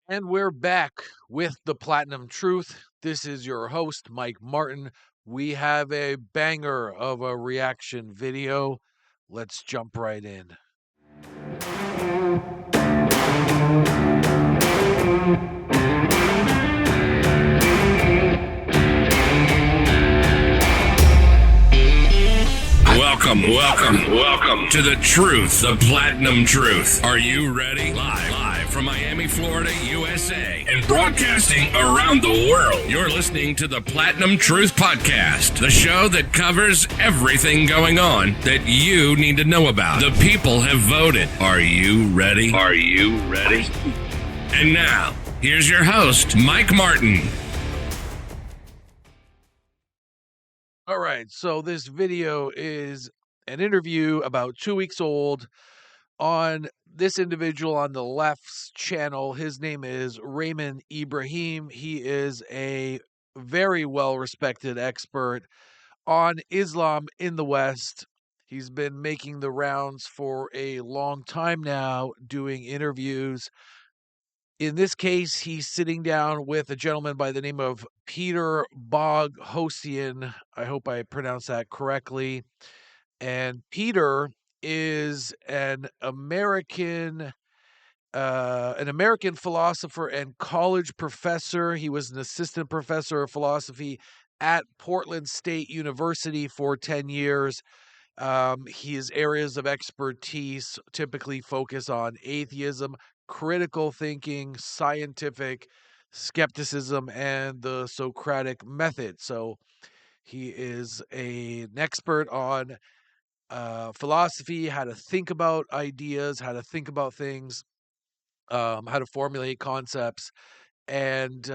And we're back with the Platinum Truth. This is your host, Mike Martin. We have a banger of a reaction video. Let's jump right in. Welcome to the truth, the Platinum Truth. Are you ready? Live from Miami, Florida, USA, and broadcasting around the world. You're listening to the Platinum Truth Podcast, the show that covers everything going on that you need to know about. The people have voted. Are you ready? And now, here's your host, Mike Martin. All right, so this video is an interview about 2 weeks old on this individual on the left's channel. His name is Raymond Ibrahim. He is a very well-respected expert on Islam in the West. He's been making the rounds for a long time now, doing interviews. In this case, he's sitting down with a gentleman by the name of Peter Boghossian. I hope I pronounced that correctly. And Peter is an American philosopher and college professor. He was an assistant professor of philosophy at Portland State University for 10 years. His areas of expertise typically focus on atheism, critical thinking, scientific skepticism, and the Socratic method. So he is an expert on philosophy, how to think about ideas, how to think about things, how to formulate concepts. And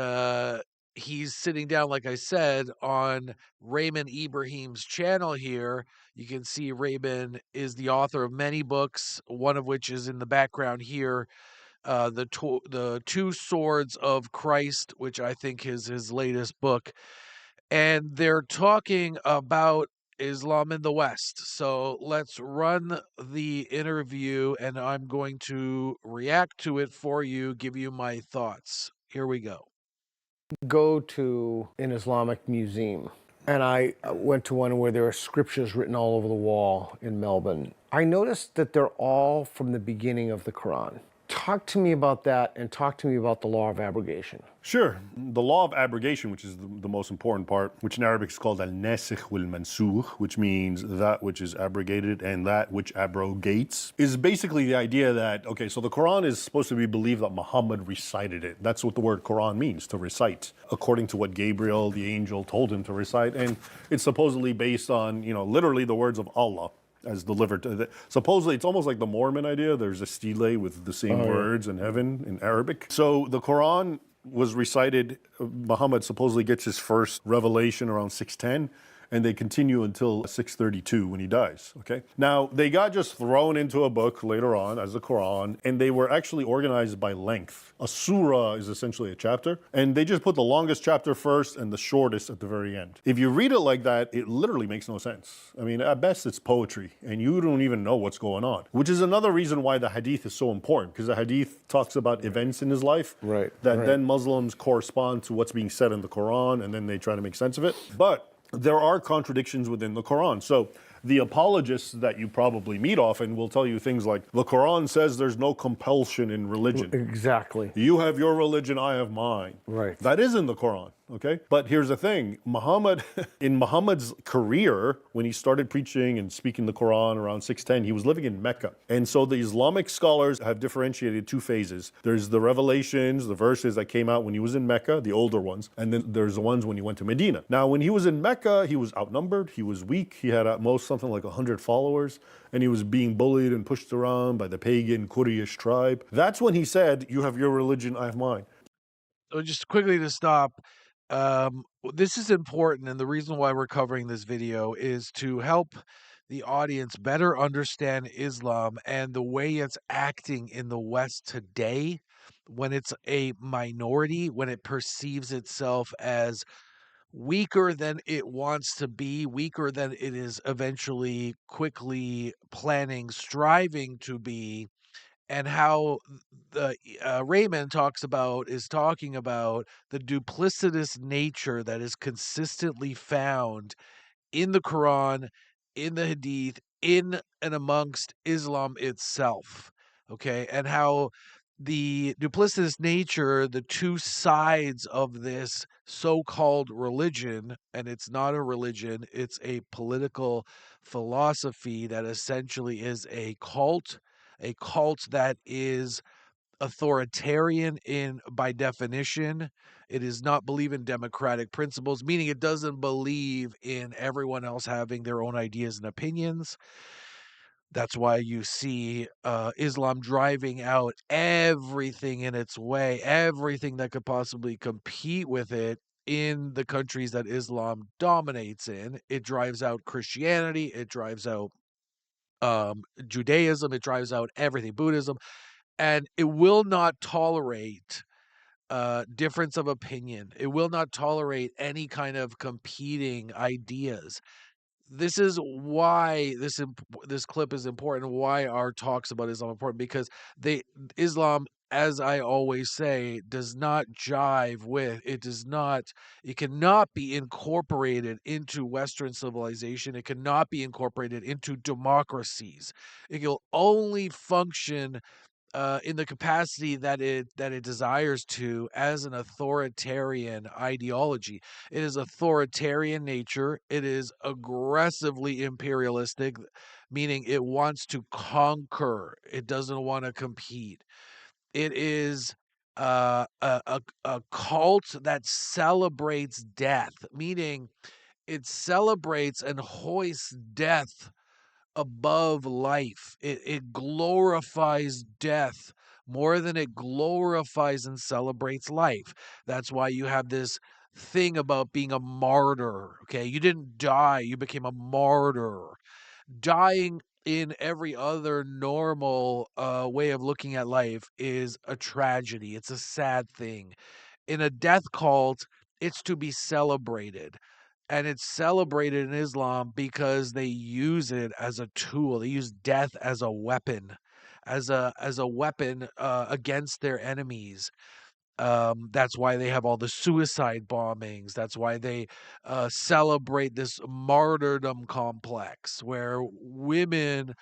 he's sitting down, like I said, on Raymond Ibrahim's channel here. You can see Raymond is the author of many books, one of which is in the background here, the Two Swords of Christ, which I think is his latest book. And they're talking about Islam in the West. So let's run the interview, and I'm going to react to it for you, give you my thoughts. Here we go. Go to an Islamic museum, and I went to one where there are scriptures written all over the wall in Melbourne. I noticed that they're all from the beginning of the Quran. Talk to me about that, and talk to me about the Law of Abrogation. Sure. The Law of Abrogation, which is the most important part, which in Arabic is called al-nasikh wal-mansukh, which means that which is abrogated and that which abrogates, is basically the idea that, okay, so the Quran is supposed to be believed that Muhammad recited it. That's what the word Quran means, to recite, according to what Gabriel, the angel, told him to recite. And it's supposedly based on, literally the words of Allah as delivered to supposedly it's almost like the Mormon idea. There's a stele with the same words in heaven in Arabic. So the Quran was recited. Muhammad supposedly gets his first revelation around 610, and they continue until 632 when he dies, okay? Now, they got just thrown into a book later on as the Quran, and they were actually organized by length. A surah is essentially a chapter, and they just put the longest chapter first and the shortest at the very end. If you read it like that, it literally makes no sense. I mean, at best, it's poetry, and you don't even know what's going on, which is another reason why the hadith is so important, because the hadith talks about events in his life that then Muslims correspond to what's being said in the Quran, and then they try to make sense of it. But there are contradictions within the Quran. So the apologists that you probably meet often will tell you things like, the Quran says there's no compulsion in religion. Exactly. You have your religion, I have mine. Right. That is in the Quran, okay? But here's the thing, Muhammad, in Muhammad's career, when he started preaching and speaking the Quran around 610, he was living in Mecca. And so the Islamic scholars have differentiated two phases. There's the revelations, the verses that came out when he was in Mecca, the older ones, and then there's the ones when he went to Medina. Now, when he was in Mecca, he was outnumbered, he was weak, he had at most something like 100 followers, and he was being bullied and pushed around by the pagan Quraysh tribe. That's when he said, you have your religion, I have mine. So just quickly to stop, this is important, and the reason why we're covering this video is to help the audience better understand Islam and the way it's acting in the West today when it's a minority, when it perceives itself as weaker than it wants to be, weaker than it is eventually quickly planning, striving to be. and how the Raymond is talking about the duplicitous nature that is consistently found in the Quran, in the Hadith, in and amongst Islam itself. Okay, and how the duplicitous nature, the two sides of this so-called religion, and it's not a religion, it's a political philosophy that essentially is a cult that is authoritarian in by definition. It does not believe in democratic principles, meaning it doesn't believe in everyone else having their own ideas and opinions. That's why you see Islam driving out everything in its way, everything that could possibly compete with it in the countries that Islam dominates in. It drives out Christianity, it drives out Judaism, it drives out everything, Buddhism, and it will not tolerate difference of opinion. It will not tolerate any kind of competing ideas. This is why this clip is important. Why our talks about Islam are important, because Islam, as I always say, does not jive with. It does not. It cannot be incorporated into Western civilization. It cannot be incorporated into democracies. It will only function in the capacity that it desires to as an authoritarian ideology. It is authoritarian nature. It is aggressively imperialistic, meaning it wants to conquer. It doesn't want to compete. It is a cult that celebrates death, meaning it celebrates and hoists death above life. It glorifies death more than it glorifies and celebrates life. That's why you have this thing about being a martyr. Okay, you didn't die, you became a martyr. Dying in every other normal way of looking at life is a tragedy. It's a sad thing. In a death cult, it's to be celebrated. And it's celebrated in Islam because they use it as a tool. They use death as a weapon, as a weapon against their enemies. That's why they have all the suicide bombings. That's why they celebrate this martyrdom complex where women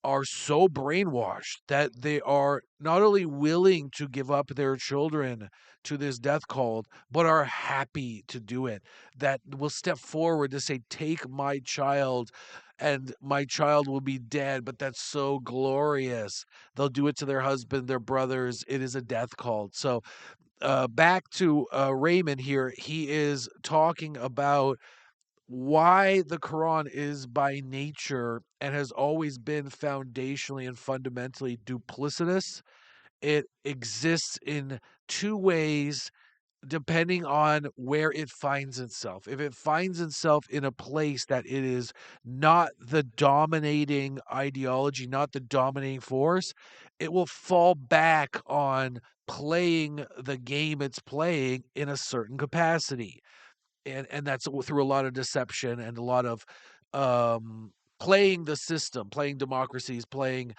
are so brainwashed that they are not only willing to give up their children to this death cult, but are happy to do it. That will step forward to say, take my child, and my child will be dead, but that's so glorious. They'll do it to their husband, their brothers. It is a death cult. So, back to Raymond here. He is talking about why the Quran is by nature and has always been foundationally and fundamentally duplicitous. It exists in two ways depending on where it finds itself. If it finds itself in a place that it is not the dominating ideology, not the dominating force, it will fall back on playing the game it's playing in a certain capacity, and that's through a lot of deception and a lot of um, playing the system, playing democracies, playing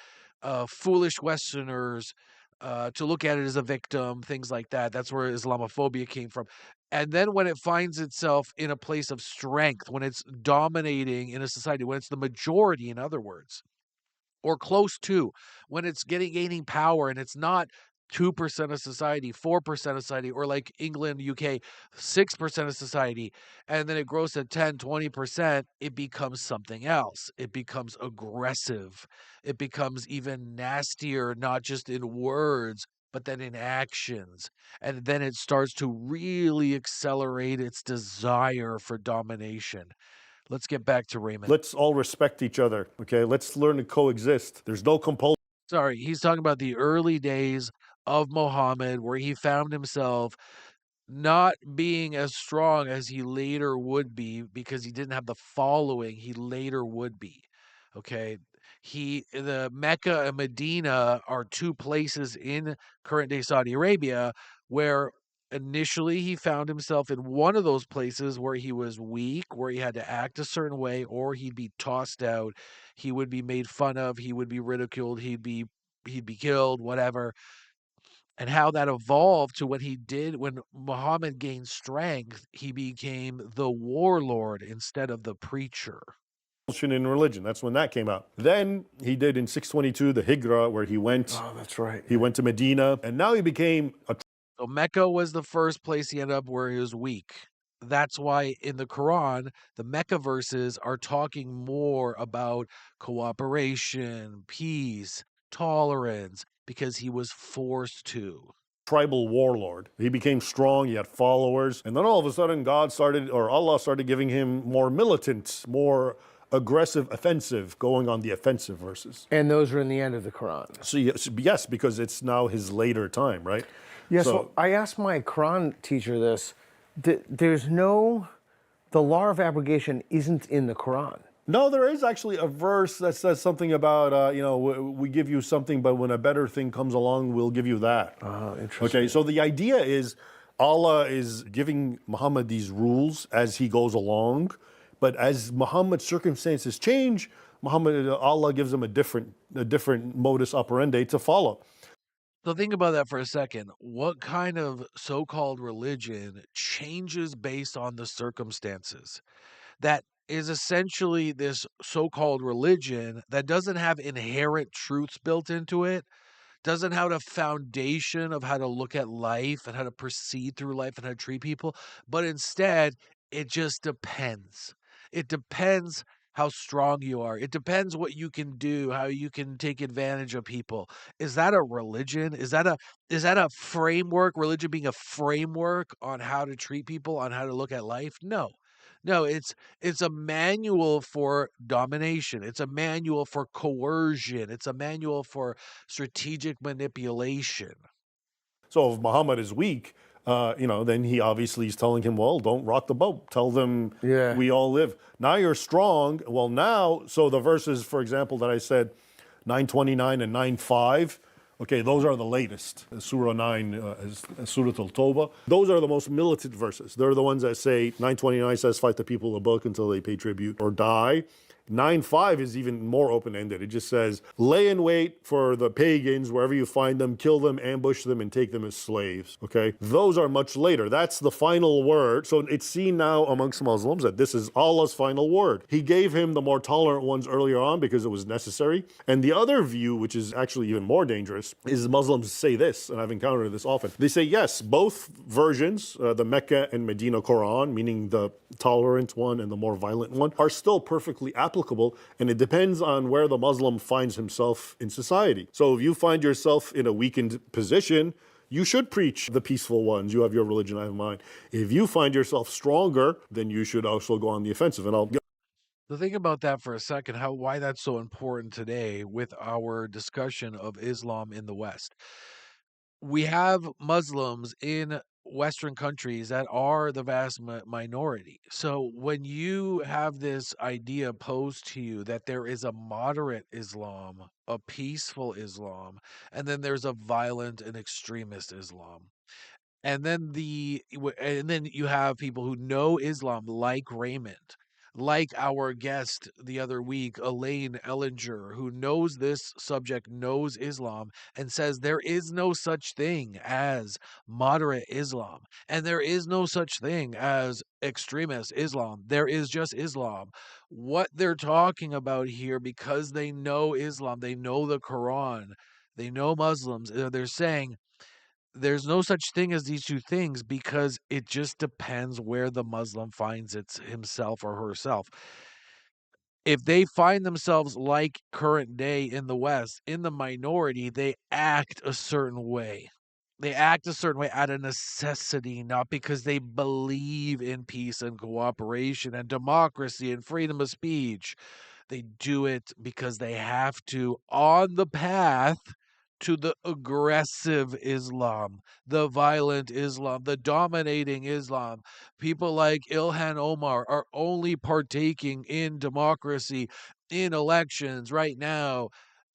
foolish Westerners to look at it as a victim, things like that. That's where Islamophobia came from. And then when it finds itself in a place of strength, when it's dominating in a society, when it's the majority, in other words, or close to, when it's gaining power and it's not 2% of society, 4% of society, or like England, UK, 6% of society, and then it grows to 10, 20%, it becomes something else. It becomes aggressive. It becomes even nastier, not just in words, but then in actions. And then it starts to really accelerate its desire for domination. Let's get back to Raymond. Let's all respect each other, okay? Let's learn to coexist. There's no compulsion. Sorry, he's talking about the early days of Muhammad where he found himself not being as strong as he later would be because he didn't have the following he later would be. Okay. The Mecca and Medina are two places in current day Saudi Arabia where initially he found himself in one of those places where he was weak, where he had to act a certain way, or he'd be tossed out. He would be made fun of. He would be ridiculed. He'd be he'd be killed, whatever, and how that evolved to when Muhammad gained strength, he became the warlord instead of the preacher. In religion. That's when that came out. Then he did in 622 the Hijrah, where he went. Oh, that's right. He went to Medina, and now he became a So Mecca was the first place he ended up where he was weak. That's why in the Quran, the Mecca verses are talking more about cooperation, peace, tolerance, because he was forced to. tribal warlord. He became strong, he had followers, and then all of a sudden Allah started giving him more militant, more aggressive, offensive, going on the offensive verses. And those are in the end of the Quran. So yes, because it's now his later time, right? Yeah, so I asked my Quran teacher this. The law of abrogation isn't in the Quran. No, there is actually a verse that says something about, we give you something, but when a better thing comes along, we'll give you that. Oh, interesting. Okay, so the idea is Allah is giving Muhammad these rules as he goes along, but as Muhammad's circumstances change, Allah gives him a different modus operandi to follow. So think about that for a second. What kind of so-called religion changes based on the circumstances? That is essentially this so-called religion that doesn't have inherent truths built into it, doesn't have a foundation of how to look at life and how to proceed through life and how to treat people, but instead, it just depends. It depends how strong you are. It depends what you can do, how you can take advantage of people. Is that a religion? Is that a framework, religion being a framework on how to treat people, on how to look at life? No. No, it's a manual for domination. It's a manual for coercion. It's a manual for strategic manipulation. So if Muhammad is weak, then he obviously is telling him, well, don't rock the boat. Tell them we all live. Now you're strong. Well, now, so the verses, for example, that I said, 929 and 95, okay, those are the latest. Surah 9 is Surah Al-Tawbah. Those are the most militant verses. They're the ones that say, 929 says, fight the people of the book until they pay tribute or die. 9.5 is even more open-ended. It just says, lay in wait for the pagans wherever you find them, kill them, ambush them, and take them as slaves. Okay? Those are much later. That's the final word. So it's seen now amongst Muslims that this is Allah's final word. He gave him the more tolerant ones earlier on because it was necessary. And the other view, which is actually even more dangerous, is Muslims say this, and I've encountered this often. They say, yes, both versions, the Mecca and Medina Quran, meaning the tolerant one and the more violent one, are still perfectly applicable, and it depends on where the Muslim finds himself in society. So if you find yourself in a weakened position, you should preach the peaceful ones. You have your religion, I have mine. If you find yourself stronger, then you should also go on the offensive. And So think about that for a second, why that's so important today with our discussion of Islam in the West. We have Muslims in Western countries that are the vast minority. So when you have this idea posed to you that there is a moderate Islam, a peaceful Islam, and then there's a violent and extremist Islam, and then you have people who know Islam, like Raymond, like our guest the other week, Elaine Ellinger, who knows this subject, knows Islam, and says there is no such thing as moderate Islam, and there is no such thing as extremist Islam. There is just Islam. What they're talking about here, because they know Islam, they know the Quran, they know Muslims, they're saying there's no such thing as these two things because it just depends where the Muslim finds himself or herself. If they find themselves like current day in the West, in the minority, they act a certain way. They act a certain way out of necessity, not because they believe in peace and cooperation and democracy and freedom of speech. They do it because they have to on the path to the aggressive Islam, the violent Islam, the dominating Islam. People like Ilhan Omar are only partaking in democracy, in elections right now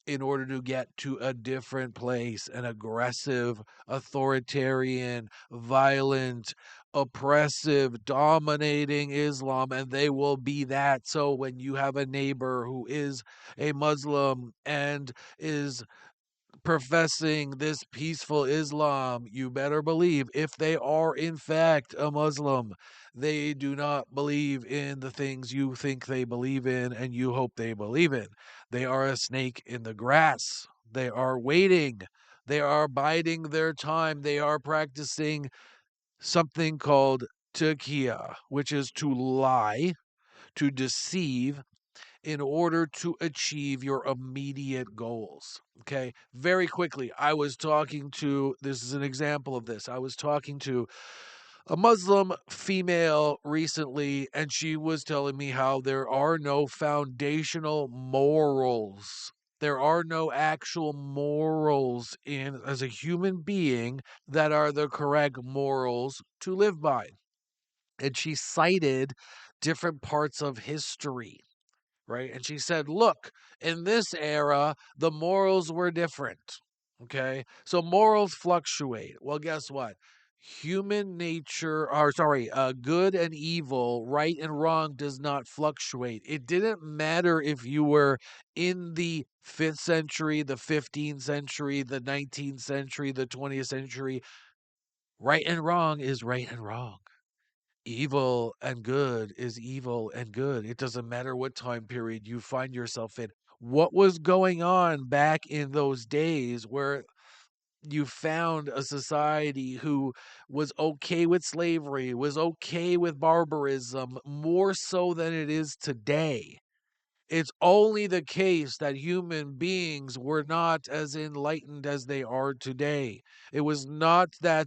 in order to get to a different place, an aggressive, authoritarian, violent, oppressive, dominating Islam, and they will be that. So when you have a neighbor who is a Muslim and is professing this peaceful Islam, you better believe if they are in fact a Muslim, they do not believe in the things you think they believe in and you hope they believe in. They are a snake in the grass. They are waiting. They are biding their time. They are practicing something called Taqiyya, which is to lie, to deceive, in order to achieve your immediate goals. Okay. Very quickly, this is an example of this. I was talking to a Muslim female recently, and she was telling me how there are no foundational morals. There are no actual morals in as a human being that are the correct morals to live by. And she cited different parts of history, right? And she said, look, in this era, the morals were different. Okay. So morals fluctuate. Well, guess what? Human nature, or sorry, good and evil, right and wrong does not fluctuate. It didn't matter if you were in the 5th century, the 15th century, the 19th century, the 20th century. Right and wrong is right and wrong. Evil and good is evil and good. It doesn't matter what time period you find yourself in. What was going on back in those days where you found a society who was okay with slavery, was okay with barbarism, more so than it is today? It's only the case that human beings were not as enlightened as they are today. It was not that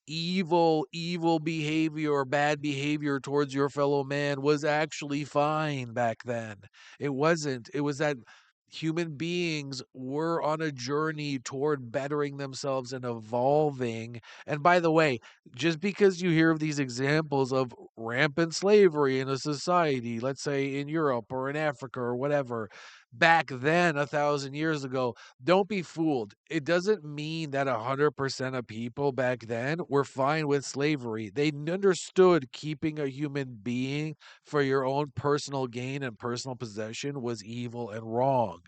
evil behavior or bad behavior towards your fellow man was actually fine back then. It wasn't. It was that human beings were on a journey toward bettering themselves and evolving. And by the way, just because you hear of these examples of rampant slavery in a society, let's say in Europe or in Africa or whatever, back then, 1,000 years ago, don't be fooled. It doesn't mean that 100% of people back then were fine with slavery. They understood keeping a human being for your own personal gain and personal possession was evil and wrong.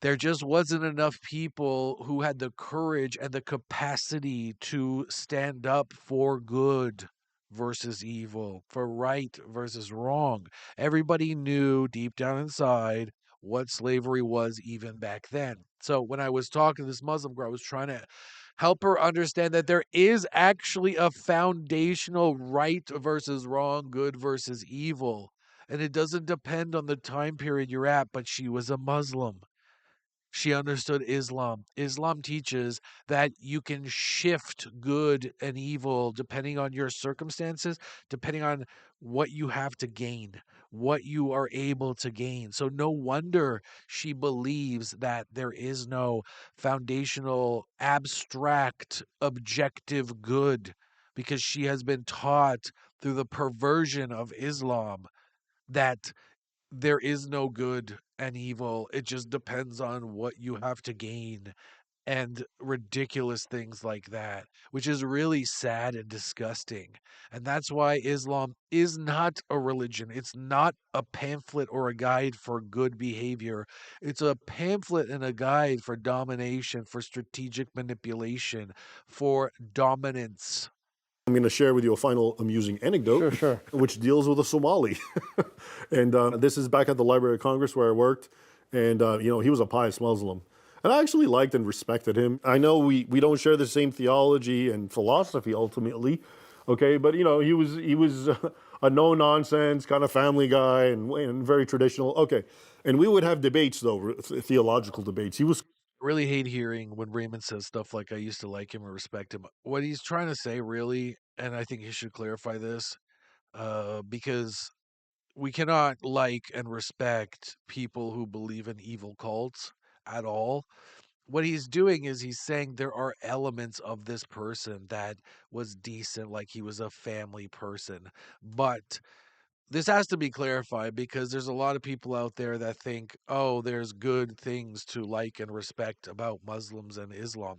There just wasn't enough people who had the courage and the capacity to stand up for good versus evil, for right versus wrong. Everybody knew deep down inside what slavery was even back then. So when I was talking to this Muslim girl, I was trying to help her understand that there is actually a foundational right versus wrong, good versus evil. And it doesn't depend on the time period you're at, but she was a Muslim. She understood Islam. Islam teaches that you can shift good and evil depending on your circumstances, depending on what you have to gain, what you are able to gain. So, no wonder she believes that there is no foundational, abstract, objective good, because she has been taught through the perversion of Islam that there is no good and evil. It just depends on what you have to gain and ridiculous things like that, which is really sad and disgusting. And that's why Islam is not a religion. It's not a pamphlet or a guide for good behavior. It's a pamphlet and a guide for domination, for strategic manipulation, for dominance. I'm going to share with you a final amusing anecdote, Sure. which deals with a Somali. And this is back at the Library of Congress where I worked. And, he was a pious Muslim. And I actually liked and respected him. I know we don't share the same theology and philosophy ultimately, okay? But, he was a no-nonsense kind of family guy and very traditional. Okay. And we would have debates, though, theological debates. He was Really hate hearing when Raymond says stuff like I used to like him or respect him. What he's trying to say, really, and I think he should clarify this, because we cannot like and respect people who believe in evil cults at all. What he's doing is he's saying there are elements of this person that was decent, like he was a family person. But this has to be clarified because there's a lot of people out there that think, oh, there's good things to like and respect about Muslims and Islam.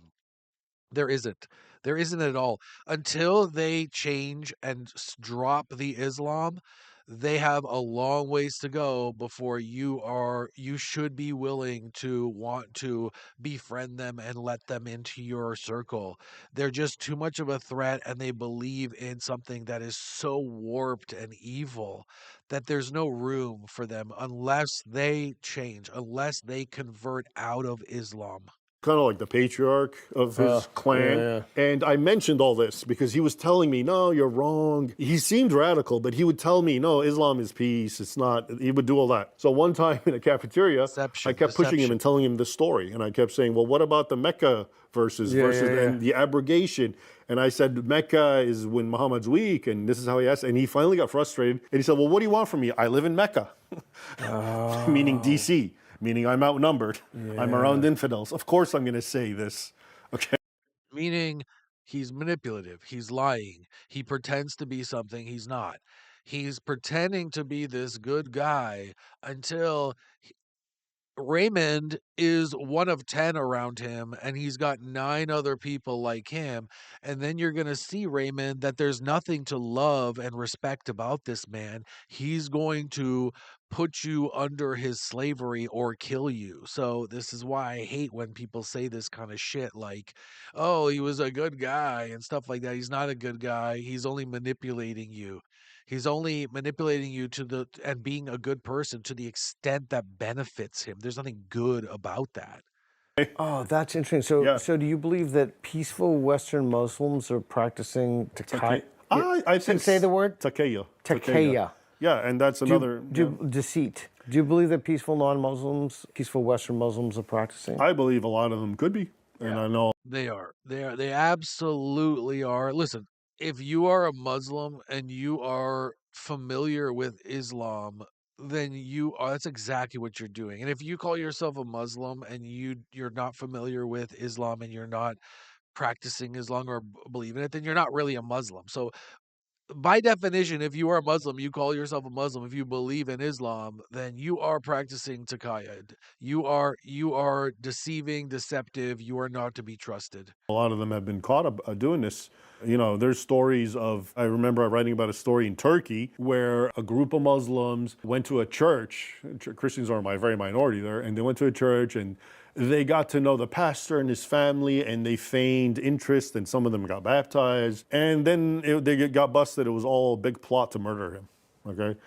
There isn't. There isn't at all. Until they change and drop the Islam, they have a long ways to go before you should be willing to want to befriend them and let them into your circle. They're just too much of a threat, and they believe in something that is so warped and evil that there's no room for them unless they change, unless they convert out of Islam. Kind of like the patriarch of his clan. yeah. And I mentioned all this because he was telling me, no, you're wrong. He seemed radical, but he would tell me, no, Islam is peace. It's not. He would do all that. So one time in a cafeteria, I kept pushing him and telling him this story. And I kept saying, well, what about the Mecca verses and the abrogation? And I said, Mecca is when Muhammad's weak, and this is how he asked. And he finally got frustrated. And he said, well, what do you want from me? I live in Mecca, meaning DC. Meaning I'm outnumbered. I'm around infidels. Of course I'm going to say this. Okay. Meaning he's manipulative, he's lying, he pretends to be something he's not. He's pretending to be this good guy until Raymond is one of 10 around him, and he's got 9 other people like him. And then you're going to see, Raymond, that there's nothing to love and respect about this man. He's going to put you under his slavery or kill you. So this is why I hate when people say this kind of shit like, oh, he was a good guy and stuff like that. He's not a good guy. He's only manipulating you. He's only manipulating you and being a good person to the extent that benefits him. There's nothing good about that. Oh, that's interesting. So do you believe that peaceful Western Muslims are practicing Taqiyya? I think say the word? Taqiyya. Taqiyya. Yeah, and that's another... Deceit. Do you believe that peaceful non-Muslims, peaceful Western Muslims are practicing? I believe a lot of them could be. And I know... They are. They absolutely are. Listen, if you are a Muslim and you are familiar with Islam, then that's exactly what you're doing. And if you call yourself a Muslim and you're not familiar with Islam and you're not practicing Islam or believe in it, then you're not really a Muslim. So by definition, if you are a Muslim, you call yourself a Muslim. If you believe in Islam, then you are practicing Taqiyya. You are deceiving, deceptive. You are not to be trusted. A lot of them have been caught doing this. You know, there's stories of, I remember writing about a story in Turkey where a group of Muslims went to a church. Christians are a very minority there, and they went to a church and they got to know the pastor and his family, and they feigned interest, and some of them got baptized. And then they got busted. It was all a big plot to murder him. Okay?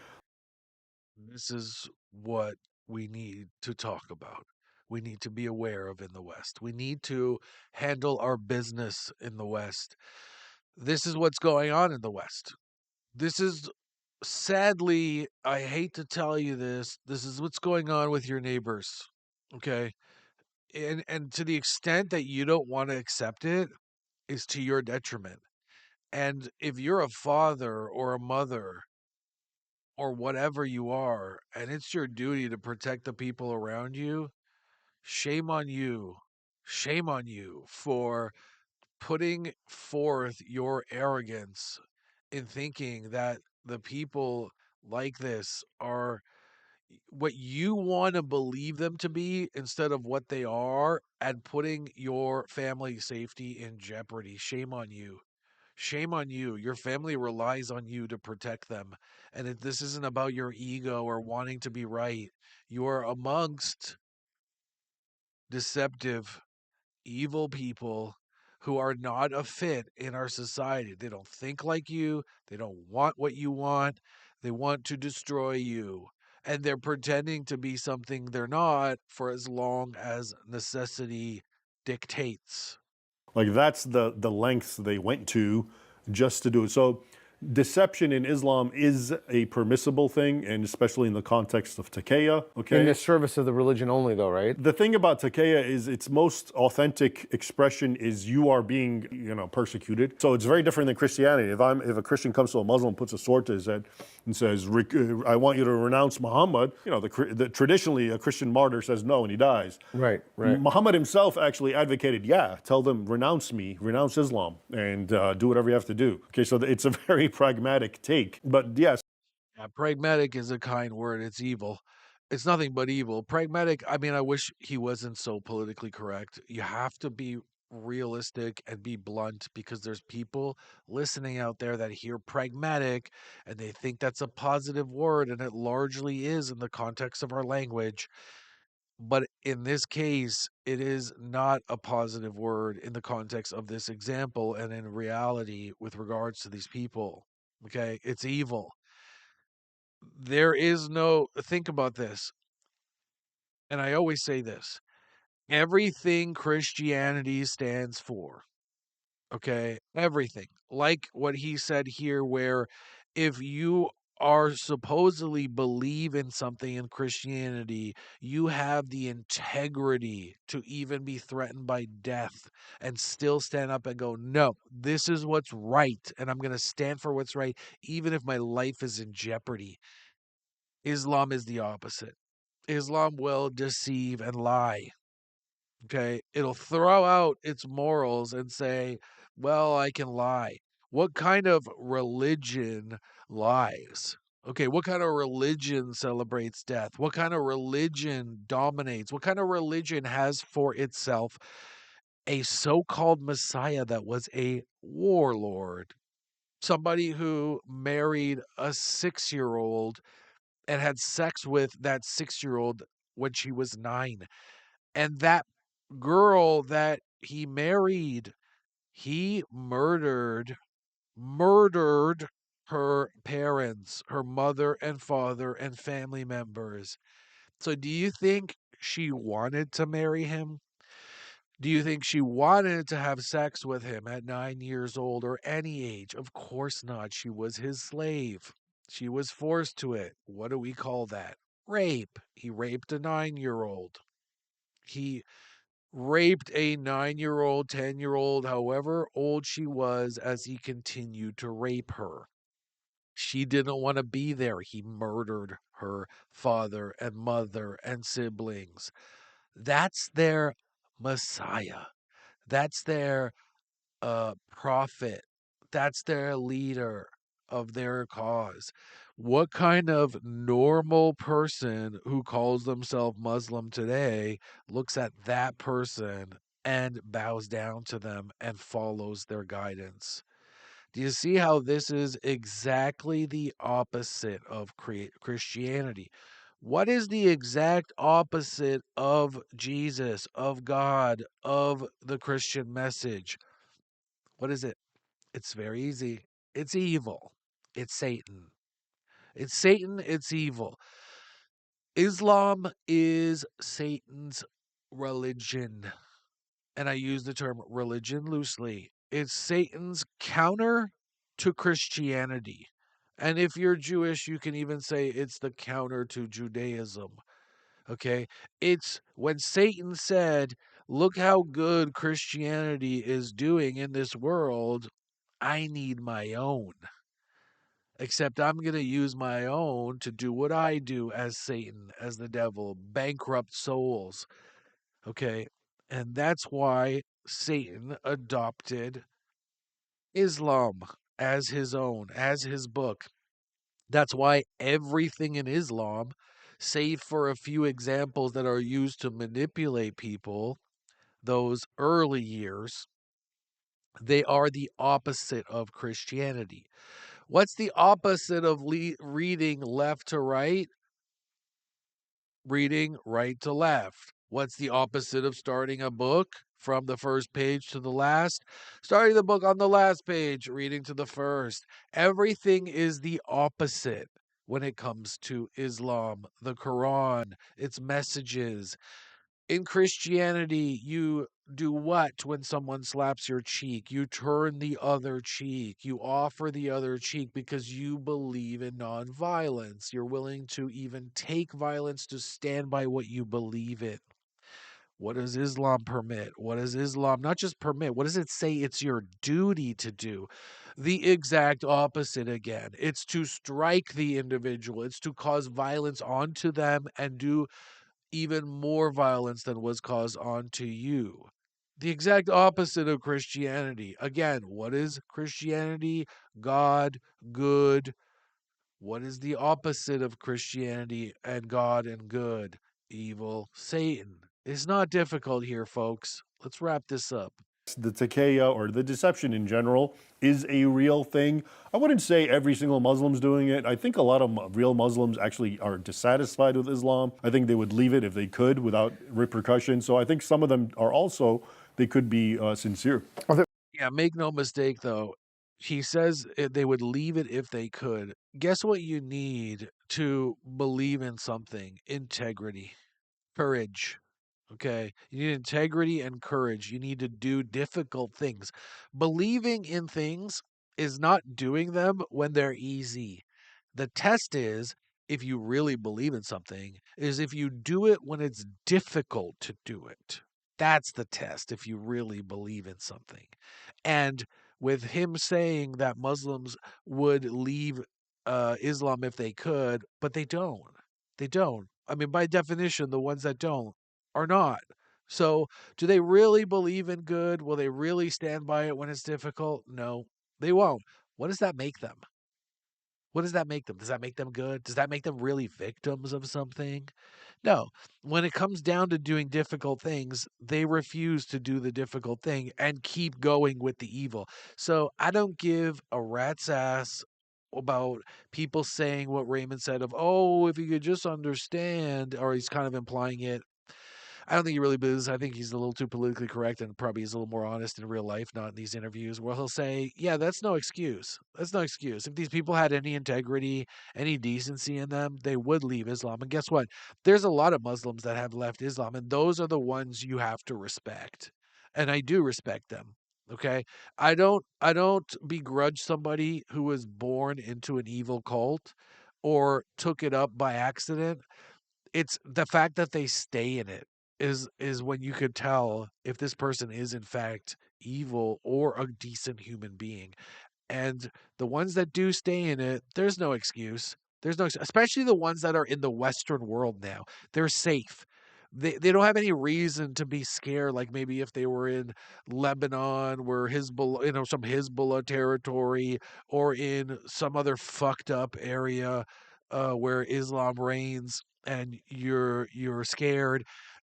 This is what we need to talk about. We need to be aware of in the West. We need to handle our business in the West. This is what's going on in the West. This is, sadly, I hate to tell you this is what's going on with your neighbors. Okay? And to the extent that you don't want to accept it is to your detriment. And if you're a father or a mother or whatever you are, and it's your duty to protect the people around you, shame on you. Shame on you for putting forth your arrogance in thinking that the people like this are what you want to believe them to be instead of what they are, and putting your family safety in jeopardy. Shame on you. Shame on you. Your family relies on you to protect them. And if this isn't about your ego or wanting to be right, you are amongst deceptive, evil people who are not a fit in our society. They don't think like you. They don't want what you want. They want to destroy you. And they're pretending to be something they're not for as long as necessity dictates. Like that's the lengths they went to just to do it. So deception in Islam is a permissible thing, and especially in the context of Taqiyya. Okay. In the service of the religion only, though, right? The thing about Taqiyya is its most authentic expression is you are being, persecuted. So it's very different than Christianity. If a Christian comes to a Muslim, puts a sword to his head, and says, "I want you to renounce Muhammad," traditionally a Christian martyr says no, and he dies. Right. Muhammad himself actually advocated, tell them renounce me, renounce Islam, and do whatever you have to do. Okay, so it's a very pragmatic take, but yes. Yeah, pragmatic is a kind word. It's evil. It's nothing but evil. Pragmatic, I mean, I wish he wasn't so politically correct. You have to be realistic and be blunt, because there's people listening out there that hear pragmatic and they think that's a positive word, and it largely is in the context of our language. But in this case, it is not a positive word in the context of this example and in reality with regards to these people. Okay, it's evil. There is no, think about this, and I always say this, everything Christianity stands for, okay, everything, like what he said here, where if you are supposedly believe in something in Christianity, you have the integrity to even be threatened by death and still stand up and go, no, this is what's right, and I'm going to stand for what's right, even if my life is in jeopardy. Islam is the opposite. Islam will deceive and lie. Okay. It'll throw out its morals and say, well, I can lie. What kind of religion lies? Okay. What kind of religion celebrates death? What kind of religion dominates? What kind of religion has for itself a so called Messiah that was a warlord? Somebody who married a 6-year old and had sex with that 6-year old when she was 9. And that girl that he married, he murdered her parents, her mother and father and family members. So do you think she wanted to marry him? Do you think she wanted to have sex with him at 9 years old or any age? Of course not. She was his slave. She was forced to it. What do we call that? Rape. He raped a 9-year-old. He raped a 9-year-old, 10-year-old, however old she was, as he continued to rape her. She didn't want to be there. He murdered her father and mother and siblings. That's their Messiah. That's their prophet. That's their leader of their cause. What kind of normal person who calls themselves Muslim today looks at that person and bows down to them and follows their guidance? Do you see how this is exactly the opposite of Christianity? What is the exact opposite of Jesus, of God, of the Christian message? What is it? It's very easy. It's evil. It's Satan. It's Satan. It's evil. Islam is Satan's religion. And I use the term religion loosely. It's Satan's counter to Christianity. And if you're Jewish, you can even say it's the counter to Judaism. Okay? It's when Satan said, look how good Christianity is doing in this world. I need my own. Except I'm going to use my own to do what I do as Satan, as the devil, bankrupt souls. Okay. And that's why Satan adopted Islam as his own, as his book. That's why everything in Islam, save for a few examples that are used to manipulate people, those early years, they are the opposite of Christianity. What's the opposite of reading left to right? Reading right to left. What's the opposite of starting a book from the first page to the last? Starting the book on the last page, reading to the first. Everything is the opposite when it comes to Islam, the Quran, its messages. In Christianity, you do what when someone slaps your cheek? You turn the other cheek. You offer the other cheek because you believe in nonviolence. You're willing to even take violence to stand by what you believe in. What does Islam permit? What does Islam not just permit? What does it say it's your duty to do? The exact opposite again. It's to strike the individual, it's to cause violence onto them and do even more violence than was caused onto you. The exact opposite of Christianity. Again, what is Christianity? God, good. What is the opposite of Christianity and God and good? Evil, Satan. It's not difficult here, folks. Let's wrap this up. the Taqiyya or the deception in general is a real thing. I wouldn't say every single Muslim's doing it. I think a lot of real Muslims actually are dissatisfied with Islam. I think they would leave it if they could without repercussion. So I think some of them are also, they could be sincere. Yeah, make no mistake though. He says they would leave it if they could. Guess what you need to believe in something? Integrity, courage. Okay. You need integrity and courage. You need to do difficult things. Believing in things is not doing them when they're easy. The test is, if you really believe in something, is if you do it when it's difficult to do it. That's the test if you really believe in something. And with him saying that Muslims would leave Islam if they could, but they don't. They don't. I mean, by definition, the ones that don't are not. So, do they really believe in good? Will they really stand by it when it's difficult? No, they won't. What does that make them? What does that make them? Does that make them good? Does that make them really victims of something? No. When it comes down to doing difficult things, they refuse to do the difficult thing and keep going with the evil. So I don't give a rat's ass about people saying what Raymond said of, oh, if you could just understand, or he's kind of implying it. I don't think he really believes. I think he's a little too politically correct and probably is a little more honest in real life, not in these interviews, where he'll say, yeah, that's no excuse. That's no excuse. If these people had any integrity, any decency in them, they would leave Islam. And guess what? There's a lot of Muslims that have left Islam, and those are the ones you have to respect. And I do respect them. Okay. I don't begrudge somebody who was born into an evil cult or took it up by accident. It's the fact that they stay in it is when you could tell if this person is in fact evil or a decent human being. And the ones that do stay in it, there's no excuse. Especially the ones that are in the Western world now. They're safe. They don't have any reason to be scared, like maybe if they were in Lebanon, where Hezbollah, some Hezbollah territory, or in some other fucked up area where Islam reigns, and you're scared.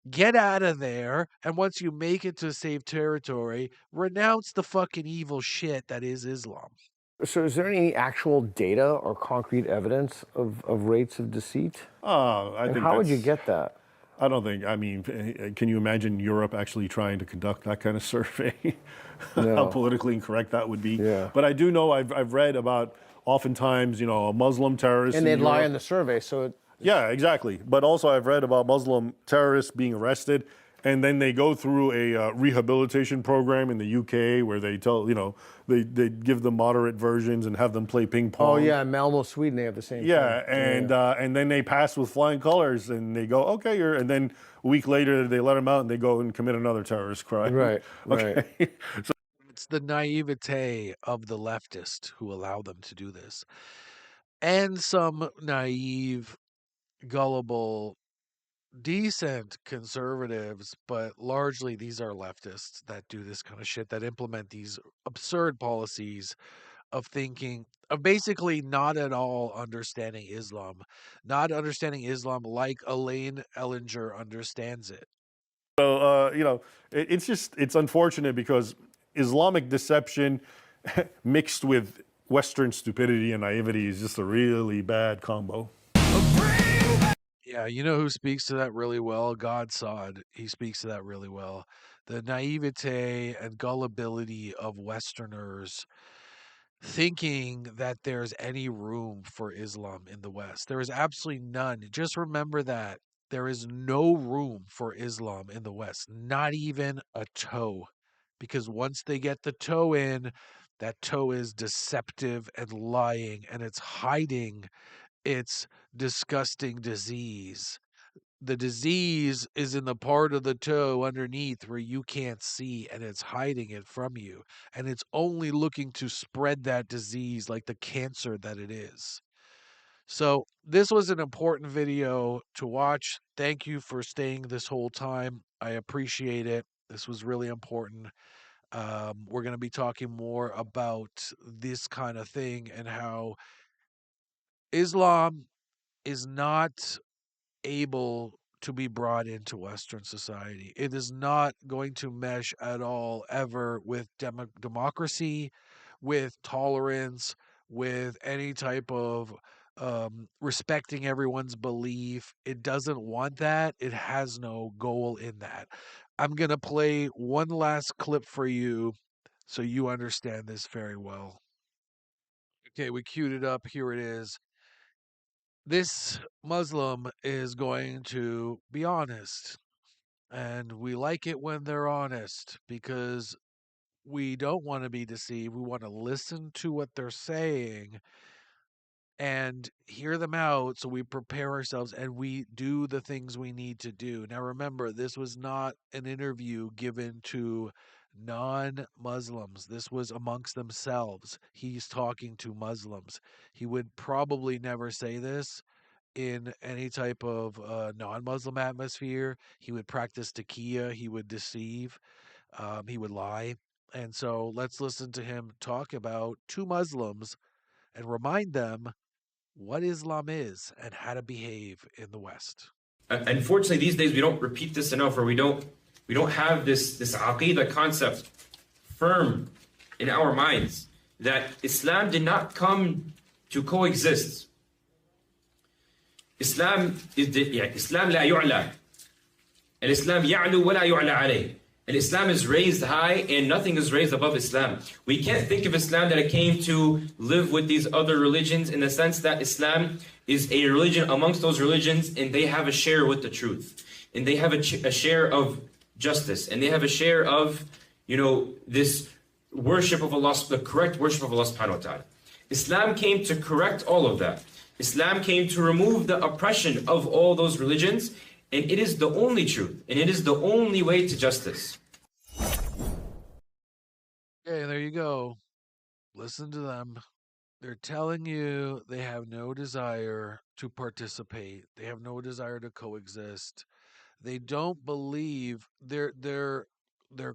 Get out of there, and once you make it to safe territory, renounce the fucking evil shit that is Islam. So, is there any actual data or concrete evidence of rates of deceit? I And think how would you that's. get that? I don't think. I mean, can you imagine Europe actually trying to conduct that kind of survey? How No. politically incorrect that would be. Yeah. But I do know I've read about oftentimes a Muslim terrorist. And in they'd lie Europe. in the survey, so it, Yeah, exactly. But also, I've read about Muslim terrorists being arrested, and then they go through a rehabilitation program in the UK where they they give them moderate versions and have them play ping pong. oh yeah, in Malmo, Sweden, they have the same Yeah, thing. and then they pass with flying colors, and they go, okay, and then a week later they let them out, and they go and commit another terrorist crime. Right, right. Okay. It's the naivete of the leftist who allow them to do this. And some naive, gullible, decent conservatives, but largely these are leftists that do this kind of shit, that implement these absurd policies of thinking, of basically not at all understanding Islam, not understanding Islam like Elaine Ellinger understands it. So it's unfortunate because Islamic deception mixed with Western stupidity and naivety is just a really bad combo. Yeah, you know who speaks to that really well? God Sod. He speaks to that really well. The naivete and gullibility of Westerners thinking that there's any room for Islam in the West. There is absolutely none. Just remember that. There is no room for Islam in the West, not even a toe. Because once they get the toe in, that toe is deceptive and lying, and it's hiding its disgusting disease. The disease is in the part of the toe underneath where you can't see, and it's hiding it from you. And it's only looking to spread that disease like the cancer that it is. So, this was an important video to watch. Thank you for staying this whole time. I appreciate it. This was really important. We're going to be talking more about this kind of thing and how Islam is not able to be brought into Western society. It is not going to mesh at all ever with democracy, with tolerance, with any type of respecting everyone's belief. It doesn't want that. It has no goal in that. I'm going to play one last clip for you so you understand this very well. Okay, we queued it up. Here it is. This Muslim is going to be honest. And we like it when they're honest because we don't want to be deceived. We want to listen to what they're saying and hear them out so we prepare ourselves and we do the things we need to do. Now, remember, this was not an interview given to non Muslims, this was amongst themselves. He's talking to Muslims. He would probably never say this in any type of non-Muslim atmosphere. He would practice taqiyya. He would deceive. He would lie. And so let's listen to him talk about two Muslims and remind them what Islam is and how to behave in the West. Unfortunately, these days we don't repeat this enough, or we don't have this aqidah concept firm in our minds that Islam did not come to coexist. Islam لا يعلى. Islam يعلو ولا يعلى عليه. And Islam is raised high and nothing is raised above Islam. We can't think of Islam that it came to live with these other religions in the sense that Islam is a religion amongst those religions and they have a share with the truth. And they have a share of justice. And they have a share of, this worship of Allah, the correct worship of Allah subhanahu wa ta'ala. Islam came to correct all of that. Islam came to remove the oppression of all those religions, and it is the only truth, and it is the only way to justice. Okay, there you go. Listen to them. They're telling you they have no desire to participate. They have no desire to coexist. They don't believe their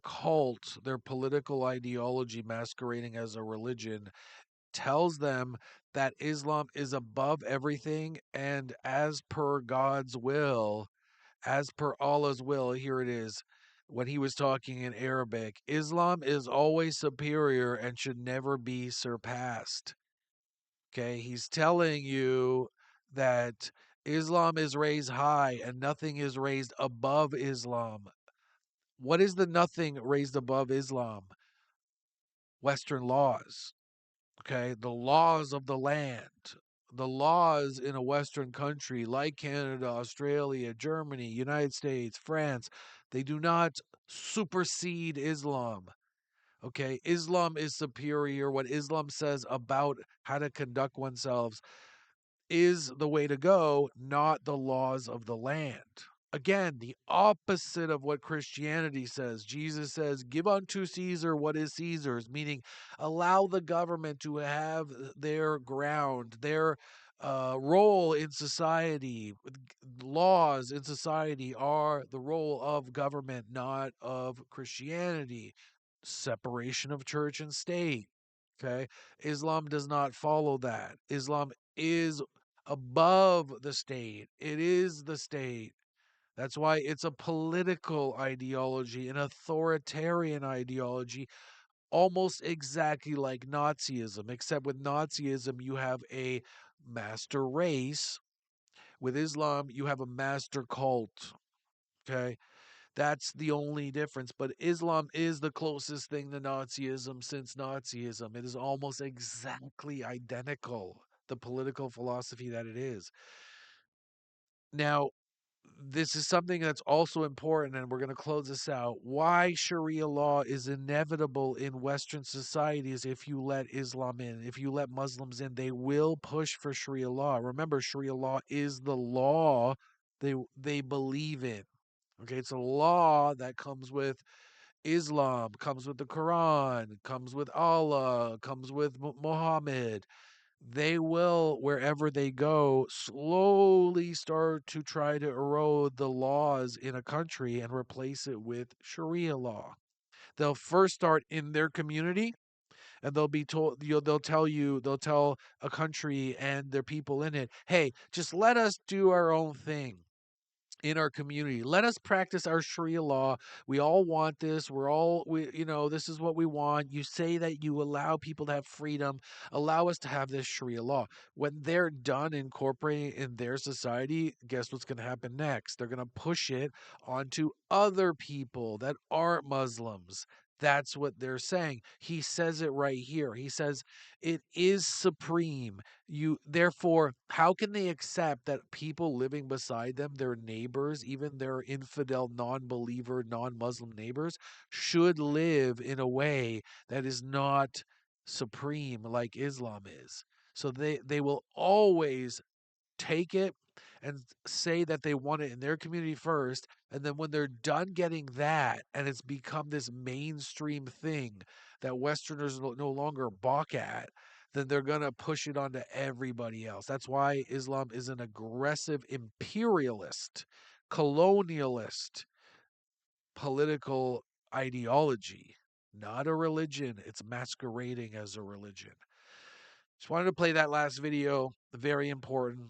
cult, their political ideology masquerading as a religion tells them that Islam is above everything and as per God's will, as per Allah's will, here it is. When he was talking in Arabic, Islam is always superior and should never be surpassed. Okay, he's telling you that Islam is raised high and nothing is raised above Islam. What is the nothing raised above Islam? Western laws. Okay, the laws of the land. The laws in a Western country like Canada, Australia, Germany, United States, France, they do not supersede Islam. Okay, Islam is superior. What Islam says about how to conduct oneself is the way to go, not the laws of the land. Again, the opposite of what Christianity says. Jesus says, give unto Caesar what is Caesar's, meaning allow the government to have their ground, their role in society. Laws in society are the role of government, not of Christianity. Separation of church and state. Okay. Islam does not follow that. Islam is above the state. It is the state. That's why it's a political ideology, an authoritarian ideology, almost exactly like Nazism, except with Nazism, you have a master race. With Islam, you have a master cult. Okay. That's the only difference. But Islam is the closest thing to Nazism since Nazism. It is almost exactly identical, the political philosophy that it is. Now, this is something that's also important, and we're going to close this out. Why Sharia law is inevitable in Western societies if you let Islam in, if you let Muslims in, they will push for Sharia law. Remember, Sharia law is the law they believe in. Okay, it's a law that comes with Islam, comes with the Quran, comes with Allah, comes with Muhammad. They will, wherever they go, slowly start to try to erode the laws in a country and replace it with Sharia law. They'll first start in their community, and they'll be told, they'll tell a country and their people in it, hey, just let us do our own thing. in our community. Let us practice our Sharia law. We all want this. This is what we want. You say that you allow people to have freedom. Allow us to have this Sharia law. When they're done incorporating it in their society, guess what's going to happen next? They're going to push it onto other people that aren't Muslims. That's what they're saying. He says it right here. He says it is supreme. Therefore, how can they accept that people living beside them, their neighbors, even their infidel, non-believer, non-Muslim neighbors, should live in a way that is not supreme like Islam is? So they will always take it and say that they want it in their community first, and then when they're done getting that and it's become this mainstream thing that Westerners no longer balk at, then they're going to push it onto everybody else. That's why Islam is an aggressive imperialist, colonialist political ideology, not a religion. It's masquerading as a religion. Just wanted to play that last video. Very important.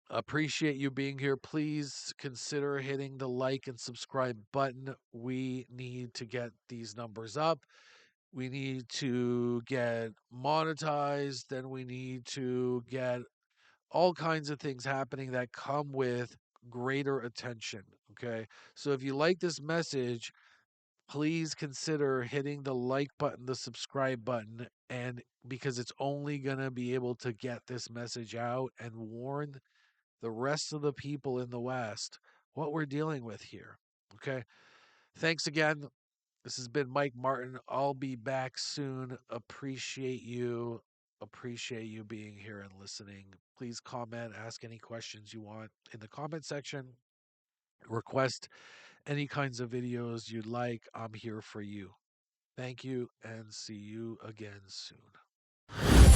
Appreciate you being here. Please consider hitting the like and subscribe button. We need to get these numbers up. We need to get monetized. Then we need to get all kinds of things happening that come with greater attention. Okay. So if you like this message, please consider hitting the like button, the subscribe button, and because it's only going to be able to get this message out and warn the rest of the people in the West what we're dealing with here. Okay. Thanks again. This has been Mike Martin. I'll be back soon. Appreciate you. Appreciate you being here and listening. Please comment, ask any questions you want in the comment section. Request any kinds of videos you'd like. I'm here for you. Thank you and see you again soon.